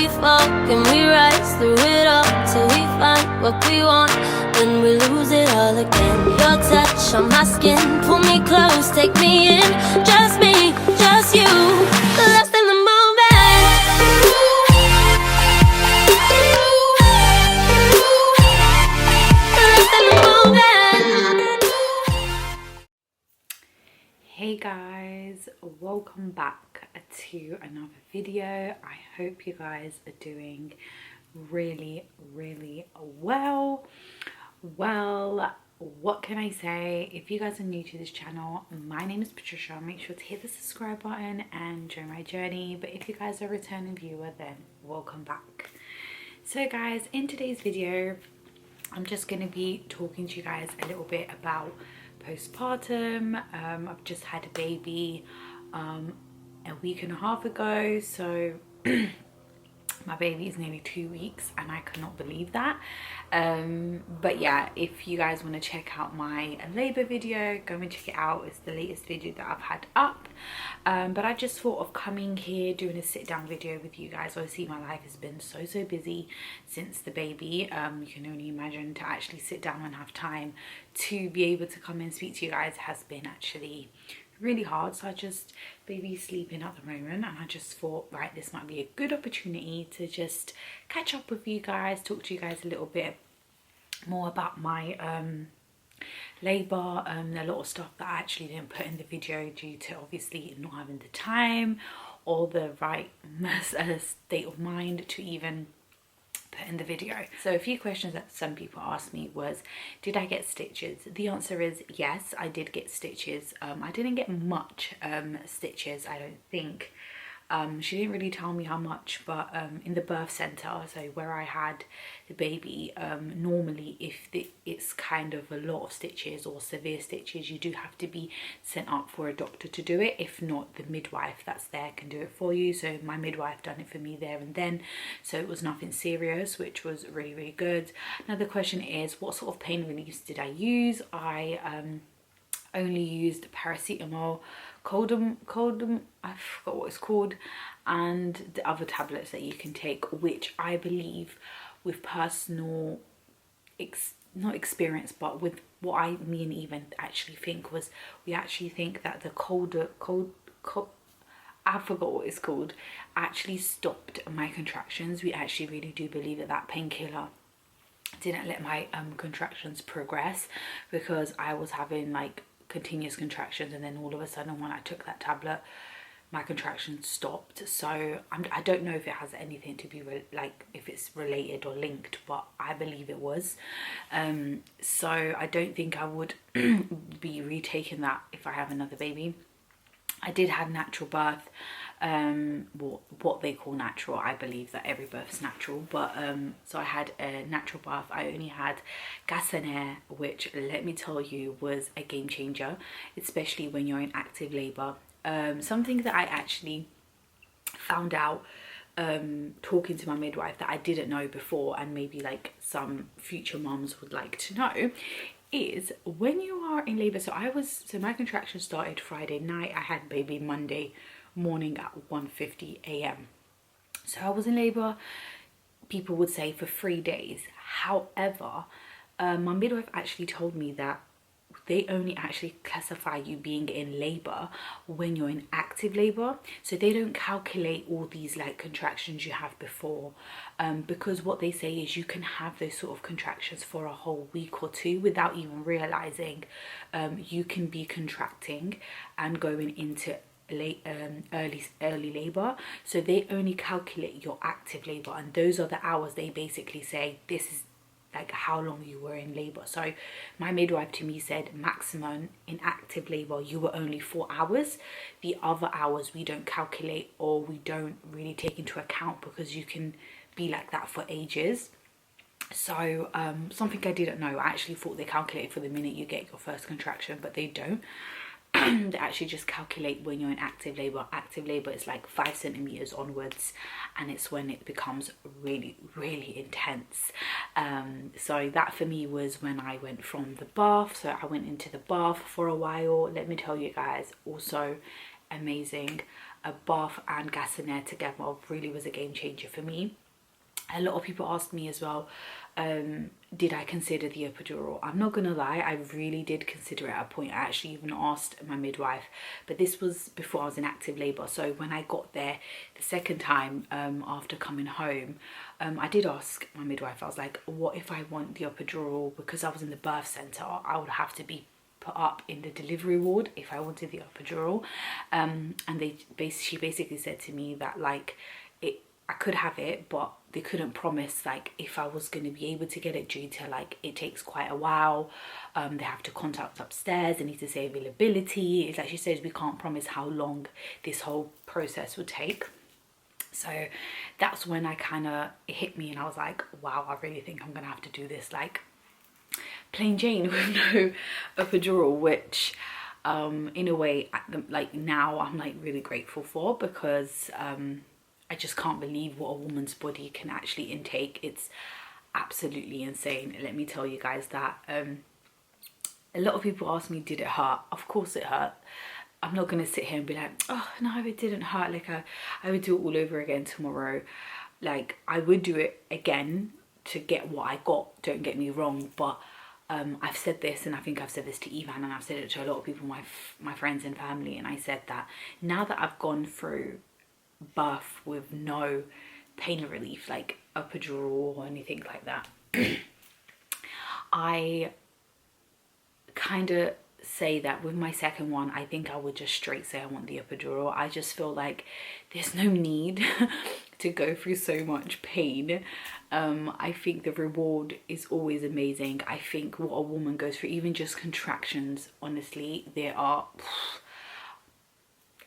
we fall, can we rise through it all till we find what we want? Then we lose it all again. Your touch on my skin, pull me close, take me in. Just me, just you, lost in the moment. Lost in the moment. Hey guys, welcome back to another video. I hope you guys are doing really well. What can I say? If you guys are new to this channel, my name is Patricia. Make sure to hit the subscribe button and join my journey. But if you guys are a returning viewer, then welcome back. So guys, in today's video I'm just going to be talking to you guys a little bit about postpartum. I've just had a baby a week and a half ago, so my baby is nearly 2 weeks and I cannot believe that. But yeah, if you guys want to check out my labor video, go and check it out. It's the latest video that I've had up. But I just thought of coming here, doing a sit down video with you guys. Obviously my life has been so busy since the baby. You can only imagine to actually sit down and have time to be able to come and speak to you guys has been actually really hard. So baby's sleeping at the moment, and I just thought, right, this might be a good opportunity to just catch up with you guys, talk to you guys a little bit more about my labor. A lot of stuff that I actually didn't put in the video due to obviously not having the time or the right state of mind to even put in the video. So a few questions that some people asked me was, did I get stitches? The answer is yes, I did get stitches. I didn't get much stitches, I don't think. She didn't really tell me how much, but in the birth center, so where I had the baby, normally if it's kind of a lot of stitches or severe stitches, you do have to be sent up for a doctor to do it. If not, the midwife that's there can do it for you. So my midwife done it for me there and then, so it was nothing serious, which was really good. Now the question is, what sort of pain reliefs did I use? I only used paracetamol, coldum, I forgot what it's called, and the other tablets that you can take, which I believe with personal not experience, but with what me and Even actually think was, we actually think that the I forgot what it's called, actually stopped my contractions. We actually really do believe that that painkiller didn't let my contractions progress, because I was having like continuous contractions, and then all of a sudden when I took that tablet my contractions stopped. So I don't know if it has anything to be like if it's related or linked, but I believe it was. So I don't think I would be retaking that if I have another baby. I did have natural birth, what they call natural. I believe that every birth is natural, but so I had a natural birth. I only had gas and air, which let me tell you was a game changer, especially when you're in active labor. Something that I actually found out talking to my midwife that I didn't know before, and maybe like some future moms would like to know, is when you are in labor. So my contractions started Friday night. I had baby Monday morning at 1:50 a.m. so I was in labor, people would say, for 3 days. However, my midwife actually told me that they only actually classify you being in labor when you're in active labor. So they don't calculate all these like contractions you have before, because what they say is you can have those sort of contractions for a whole week or two without even realizing you can be contracting and going into early labor. So they only calculate your active labor, and those are the hours they basically say this is like how long you were in labor. So my midwife to me said maximum in active labor you were only 4 hours. The other hours we don't calculate, or we don't really take into account, because you can be like that for ages. So something I didn't know, I actually thought they calculate for the minute you get your first contraction, but they don't. They actually just calculate when you're in active labor. Active labor is like 5 centimeters onwards, and it's when it becomes really intense. So that for me was when I went from the bath. So I went into the bath for a while. Let me tell you guys also, amazing. A bath and gas and air together really was a game changer for me. A lot of people asked me as well, did I consider the epidural? I'm not gonna lie, I really did consider it at a point. I actually even asked my midwife, but this was before I was in active labour. So when I got there the second time, after coming home, I did ask my midwife. I was like, what if I want the epidural? Because I was in the birth centre, I would have to be put up in the delivery ward if I wanted the epidural. And she basically said to me that like I could have it, but they couldn't promise like if I was going to be able to get it, due to like it takes quite a while. They have to contact upstairs, they need to say availability. It's like she says, we can't promise how long this whole process would take. So that's when I kind of, it hit me and I was like, wow, I really think I'm gonna have to do this like plain Jane with no epidural, which in a way like now I'm like really grateful for, because I just can't believe what a woman's body can actually intake. It's absolutely insane. Let me tell you guys that a lot of people ask me, did it hurt? Of course it hurt. I'm not gonna sit here and be like, oh no, it didn't hurt. Like I would do it all over again tomorrow. Like I would do it again to get what I got, don't get me wrong, but I've said this, and I think I've said this to Ivan, and I've said it to a lot of people, my friends and family, and I said that now that I've gone through birth with no pain relief like epidural or anything like that, I kind of say that with my second one, I think I would just straight say I want the epidural. I just feel like there's no need to go through so much pain. I think the reward is always amazing. I think what a woman goes through, even just contractions, honestly, there are,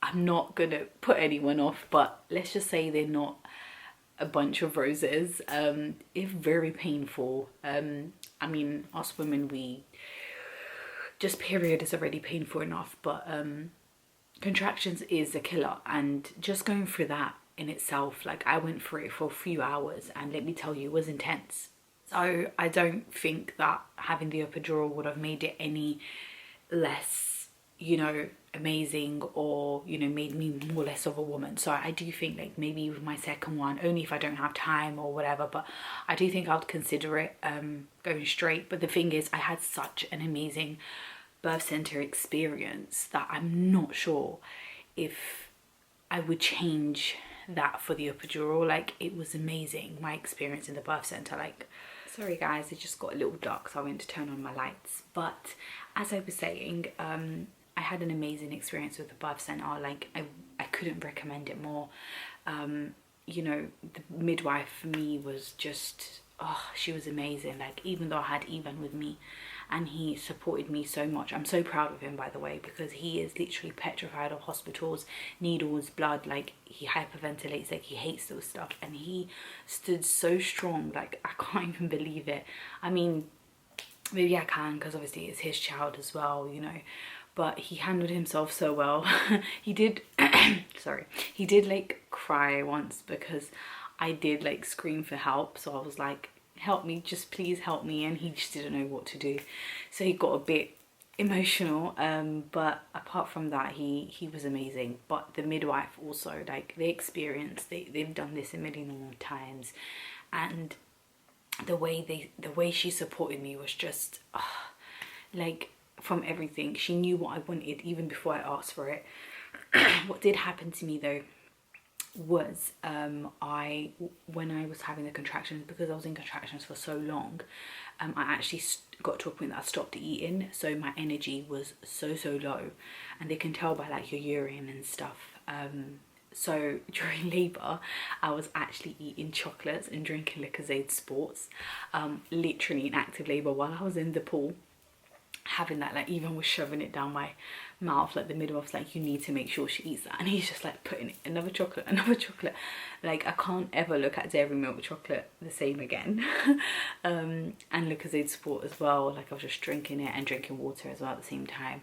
I'm not gonna put anyone off, but let's just say they're not a bunch of roses. It's very painful. I mean, us women, just period is already painful enough, but contractions is a killer. And just going through that in itself, like I went through it for a few hours, and let me tell you, it was intense. So I don't think that having the epidural would have made it any less, you know, amazing, or, you know, made me more less of a woman. So I do think like maybe with my second one, only if I don't have time or whatever, but I do think I'd consider it going straight. But the thing is, I had such an amazing birth center experience that I'm not sure if I would change that for the epidural. Like it was amazing, my experience in the birth center. Like, sorry guys, it just got a little dark, so I went to turn on my lights. But as I was saying, I had an amazing experience with the birth center. Like I couldn't recommend it more. You know, the midwife for me was just, oh, she was amazing. Like even though I had Ivan with me and he supported me so much, I'm so proud of him, by the way, because he is literally petrified of hospitals, needles, blood. Like he hyperventilates, like he hates those stuff, and he stood so strong. Like I can't even believe it. I mean, maybe I can, because obviously it's his child as well, you know, but he handled himself so well. He did sorry, he did like cry once because I did like scream for help. So I was like, help me, just please help me, and he just didn't know what to do, so he got a bit emotional. But apart from that, he was amazing. But the midwife also, like they experienced, they've done this a million and more times, and the way she supported me was just like, from everything, she knew what I wanted even before I asked for it. What did happen to me though was when I was having the contractions, because I was in contractions for so long, I actually got to a point that I stopped eating, so my energy was so low, and they can tell by like your urine and stuff. So during labour, I was actually eating chocolates and drinking Lucozade Sports, literally in active labour while I was in the pool, having that. Like even was shoving it down my mouth. Like the midwife's like, you need to make sure she eats that, and he's just like putting another chocolate. Like I can't ever look at dairy milk chocolate the same again. And Lucozade Sport as well, like I was just drinking it and drinking water as well at the same time.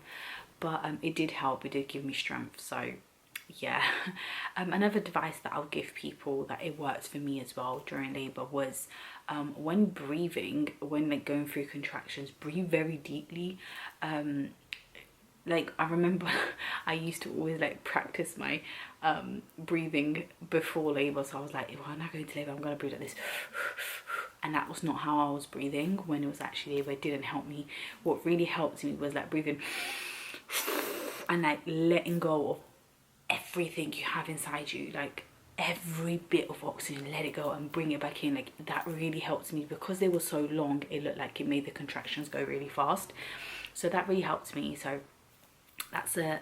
But it did help, it did give me strength. So yeah. Another advice that I'll give people that it works for me as well during labor was when breathing, when like going through contractions, breathe very deeply. like I remember I used to always like practice my breathing before labor. So I was like, if I'm not going to labor, I'm going to breathe like this. And that was not how I was breathing when it was actually labor. It didn't help me. What really helped me was like breathing and like letting go of everything you have inside you, like every bit of oxygen, let it go and bring it back in. Like that really helped me, because they were so long, it looked like it made the contractions go really fast. So that really helped me. So that's a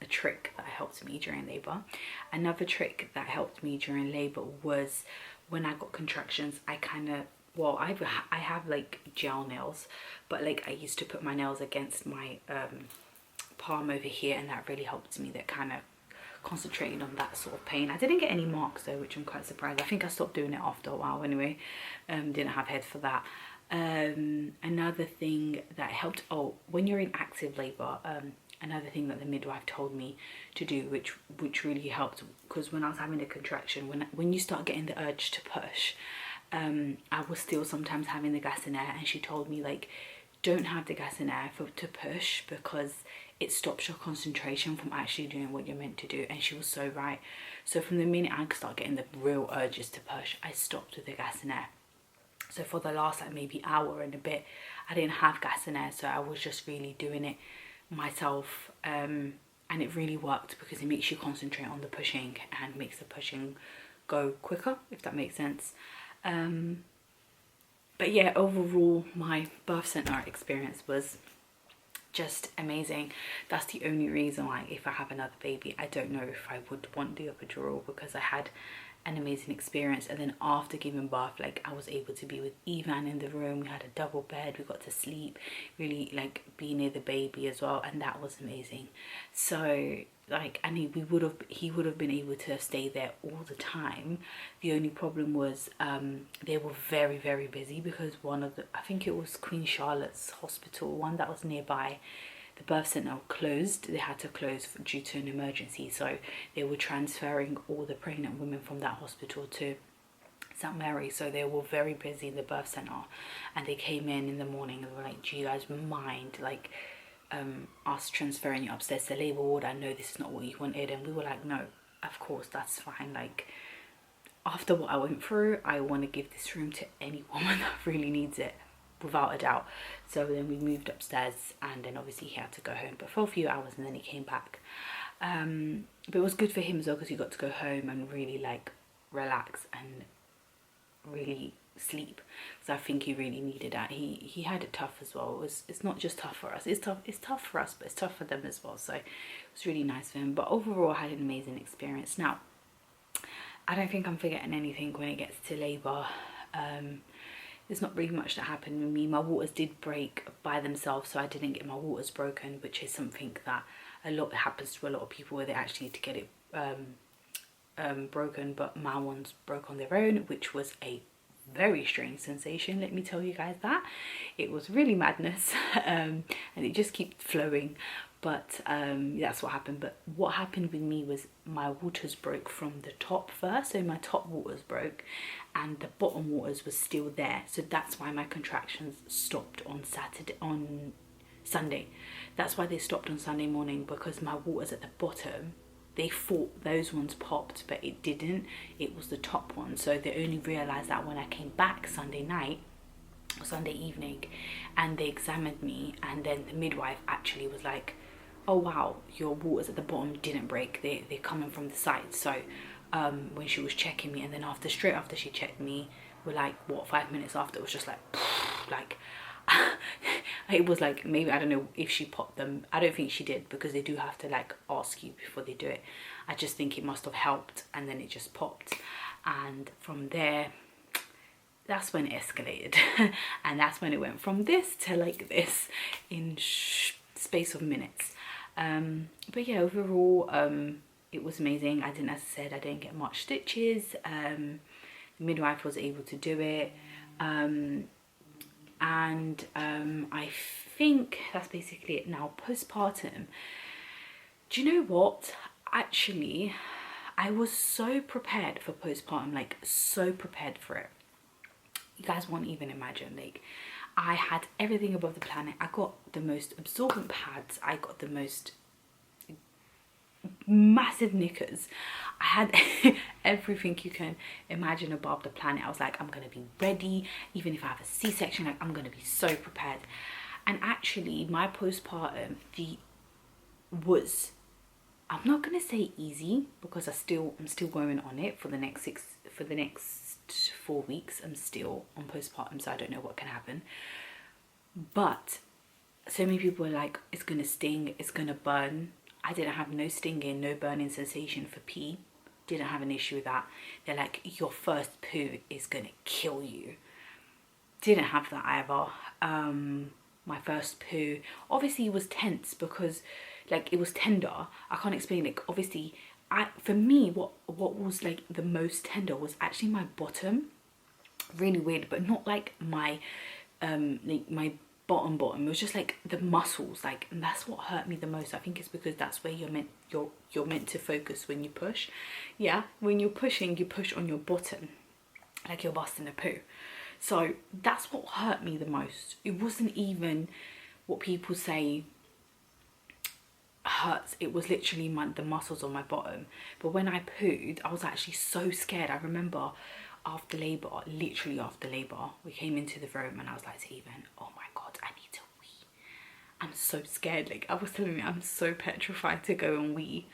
trick that helped me during labor. Another trick that helped me during labor was when I got contractions, I kind of, well, I have like gel nails, but like I used to put my nails against my palm over here, and that really helped me. That kind of concentrated on that sort of pain. I didn't get any marks though, which I'm quite surprised. I think I stopped doing it after a while anyway. Didn't have head for that. Another thing that helped, oh, when you're in active labor, another thing that the midwife told me to do, which really helped, because when I was having a contraction, when you start getting the urge to push, I was still sometimes having the gas in air, and she told me like, don't have the gas in air to push, because it stops your concentration from actually doing what you're meant to do. And she was so right. So from the minute I start getting the real urges to push, I stopped with the gas in air. So for the last like maybe hour and a bit, I didn't have gas in air, so I was just really doing it myself, and it really worked, because it makes you concentrate on the pushing and makes the pushing go quicker, if that makes sense. But yeah, overall my birth center experience was just amazing. That's the only reason why, if I have another baby, I don't know if I would want the epidural, because I had an amazing experience. And then after giving birth, like I was able to be with Evan in the room. We had a double bed, we got to sleep, really like be near the baby as well, and that was amazing. So like, and he would have been able to stay there all the time. The only problem was they were very, very busy, because one of the, I think it was Queen Charlotte's Hospital, one that was nearby, the birth center closed. They had to close due to an emergency, so they were transferring all the pregnant women from that hospital to St. Mary. So they were very busy in the birth center, and they came in the morning and were like, do you guys mind like us transferring you upstairs to labor ward? I know this is not what you wanted. And we were like, no, of course, that's fine. Like, after what I went through, I want to give this room to any woman that really needs it, without a doubt. So then we moved upstairs, and then obviously he had to go home, but for a few hours, and then he came back. But it was good for him as well, because he got to go home and really like relax and really sleep, because I think he really needed that. He had it tough as well. It's not just tough for us, it's tough for us, but it's tough for them as well. So it was really nice for him. But overall, I had an amazing experience. Now, I don't think I'm forgetting anything when it gets to labor. There's not really much that happened with me. My waters did break by themselves, so I didn't get my waters broken, which is something that happens to a lot of people, where they actually need to get it broken. But my ones broke on their own, which was a very strange sensation, let me tell you guys that. It was really madness, and it just kept flowing. But that's what happened. But what happened with me was my waters broke from the top first. So my top waters broke, and the bottom waters was still there. So that's why my contractions stopped on Sunday. That's why they stopped on Sunday morning, because my waters at the bottom, they thought those ones popped, but it didn't. It was the top one. So they only realized that when I came back Sunday night, or Sunday evening, and they examined me, and then the midwife actually was like, oh wow, your waters at the bottom didn't break, they're coming from the side. So when she was checking me, and then straight after she checked me, we're like, what, 5 minutes after, it was just like like it was like, maybe, I don't know if she popped them. I don't think she did, because they do have to like ask you before they do it. I just think it must have helped, and then it just popped. And from there, that's when it escalated. And that's when it went from this to like this in space of minutes. But yeah, overall, it was amazing. As I said, I didn't get much stitches. The midwife was able to do it. And I think that's basically it. Now, postpartum, do you know what? Actually, I was so prepared for postpartum, like so prepared for it. You guys won't even imagine. Like, I had everything above the planet. I got the most absorbent pads. I got the most massive knickers. I had everything you can imagine above the planet. I was like, I'm gonna be ready. Even if I have a C-section, like, I'm gonna be so prepared. And actually, my postpartum was, I'm not gonna say easy, because I'm still going on it for the next 4 weeks. I'm still on postpartum, so I don't know what can happen. But so many people were like, it's gonna sting, it's gonna burn. I didn't have no stinging, no burning sensation for pee. Didn't have an issue with that. They're like, your first poo is gonna kill you. Didn't have that either. My first poo obviously was tense, because like, it was tender. I can't explain it. Obviously, for me, what was like the most tender was actually my bottom. Really weird, but not like my my bottom. It was just like the muscles, like, and that's what hurt me the most. I think it's because that's where you're meant to focus when you push. Yeah, when you're pushing, you push on your bottom, like you're busting a poo. So that's what hurt me the most. It wasn't even what people say hurts. It was literally the muscles on my bottom. But when I pooed, I was actually so scared. I remember after labour, literally after labour, we came into the room and I was like to Ethan, oh my god, I need to wee. I'm so scared. Like, I was telling me, I'm so petrified to go and wee.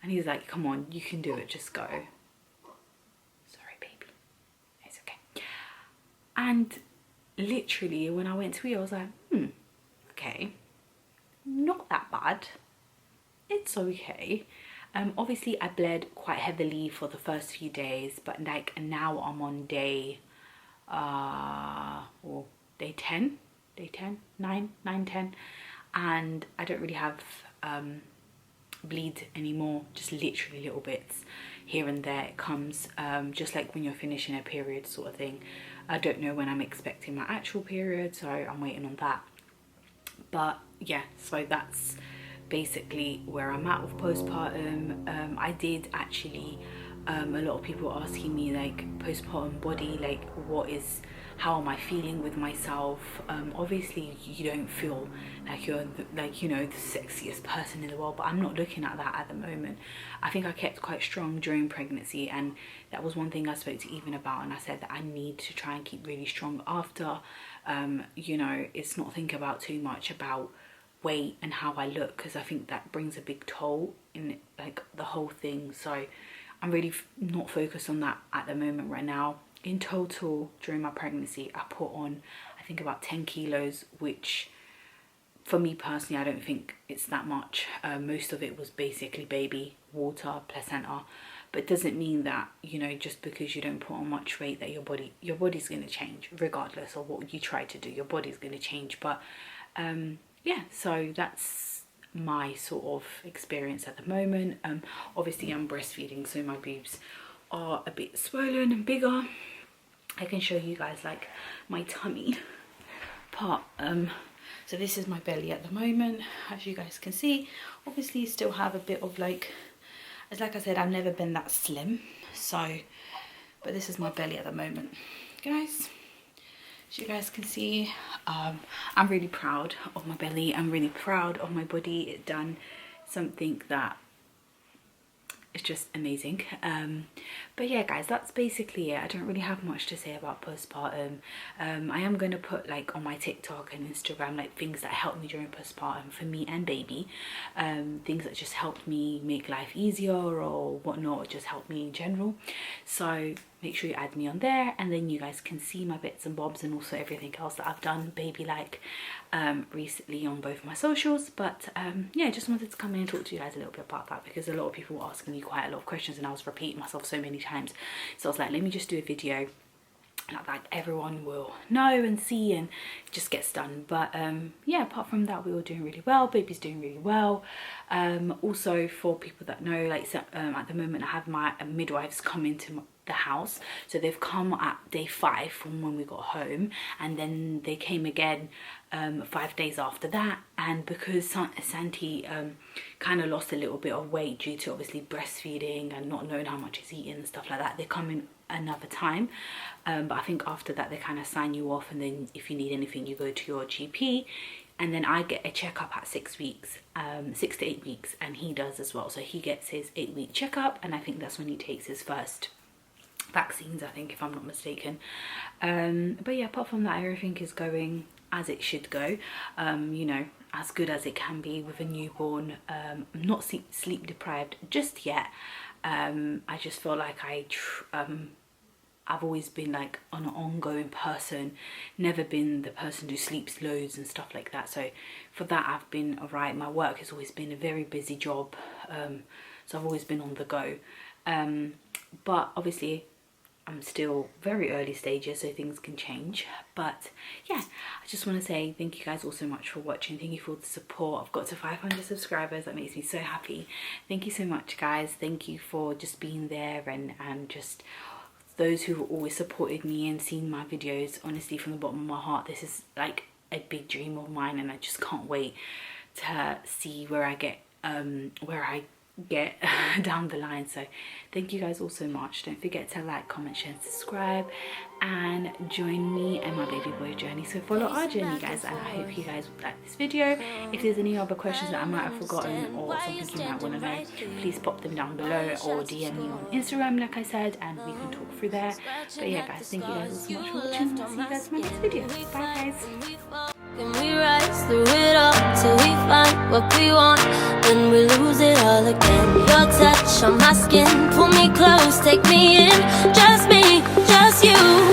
And he's like, come on, you can do it, just go. Sorry baby, it's okay. And literally when I went to wee, I was like, okay, not that bad, it's okay. Obviously I bled quite heavily for the first few days, but like now I'm on day 10, 9, 10, and I don't really have bleed anymore, just literally little bits here and there. It comes just like when you're finishing a period sort of thing. I don't know when I'm expecting my actual period, so I'm waiting on that. But yeah, so that's basically where I'm at with postpartum. I did actually, a lot of people asking me like, postpartum body, like how am I feeling with myself? Obviously you don't feel like you're like, you know, the sexiest person in the world, but I'm not looking at that at the moment. I think I kept quite strong during pregnancy, and that was one thing I spoke to Ethan about, and I said that I need to try and keep really strong after. You know, it's not think about too much about weight and how I look, because I think that brings a big toll in like the whole thing. So I'm really not focused on that at the moment right now. In total during my pregnancy I put on, I think, about 10 kilos, which for me personally I don't think it's that much. Most of it was basically baby, water, placenta, but it doesn't mean that, you know, just because you don't put on much weight that your body's going to change. Regardless of what you try to do, your body's going to change. But yeah, so that's my sort of experience at the moment. Obviously I'm breastfeeding, so my boobs are a bit swollen and bigger. I can show you guys like my tummy part. So this is my belly at the moment, as you guys can see. Obviously still have a bit of like I said, I've never been that slim, so, but this is my belly at the moment, guys. As you guys can see, I'm really proud of my belly. I'm really proud of my body. It's done something that is just amazing. But yeah guys, that's basically it. I don't really have much to say about postpartum. I am going to put like on my TikTok and Instagram like things that helped me during postpartum for me and baby, things that just helped me make life easier or whatnot, or just helped me in general. So make sure you add me on there, and then you guys can see my bits and bobs and also everything else that I've done baby like recently on both my socials. But yeah, just wanted to come in and talk to you guys a little bit about that, because a lot of people were asking me quite a lot of questions and I was repeating myself so many times. So I was like, let me just do a video like everyone will know and see and just gets done. But yeah, apart from that, we were doing really well. Baby's doing really well. Also, for people that know, like at the moment I have my midwives come into the house. So they've come at day 5 from when we got home, and then they came again 5 days after that. And because Santi kind of lost a little bit of weight due to obviously breastfeeding and not knowing how much he's eating and stuff like that, they're coming another time. But I think after that they kind of sign you off, and then if you need anything you go to your GP. And then I get a checkup at 6 weeks, 6 to 8 weeks, and he does as well. So he gets his 8-week checkup, and I think that's when he takes his first vaccines, I think, if I'm not mistaken. But yeah, apart from that, everything is going as it should go. You know, as good as it can be with a newborn. I'm not sleep deprived just yet. I just feel like I've always been like an ongoing person, never been the person who sleeps loads and stuff like that. So for that I've been alright. My work has always been a very busy job, so I've always been on the go. But obviously I'm still very early stages, so things can change. But yeah, I just want to say thank you guys all so much for watching. Thank you for the support. I've got to 500 subscribers. That makes me so happy. Thank you so much, guys. Thank you for just being there, and just those who have always supported me and seen my videos. Honestly, from the bottom of my heart, this is like a big dream of mine, and I just can't wait to see where I get down the line. So thank you guys all so much. Don't forget to like, comment, share and subscribe, and join me and my baby boy journey. So follow our journey, guys, and I hope you guys would like this video. If there's any other questions that I might have forgotten or something you might want to know, please pop them down below or DM me on Instagram, like I said, and we can talk through there. But yeah, guys, thank you guys all so much for watching. I'll see you guys in my next video. Bye, guys. And we rise through it all till we find what we want. Then we lose it all again. Your touch on my skin, pull me close, take me in. Just me, just you.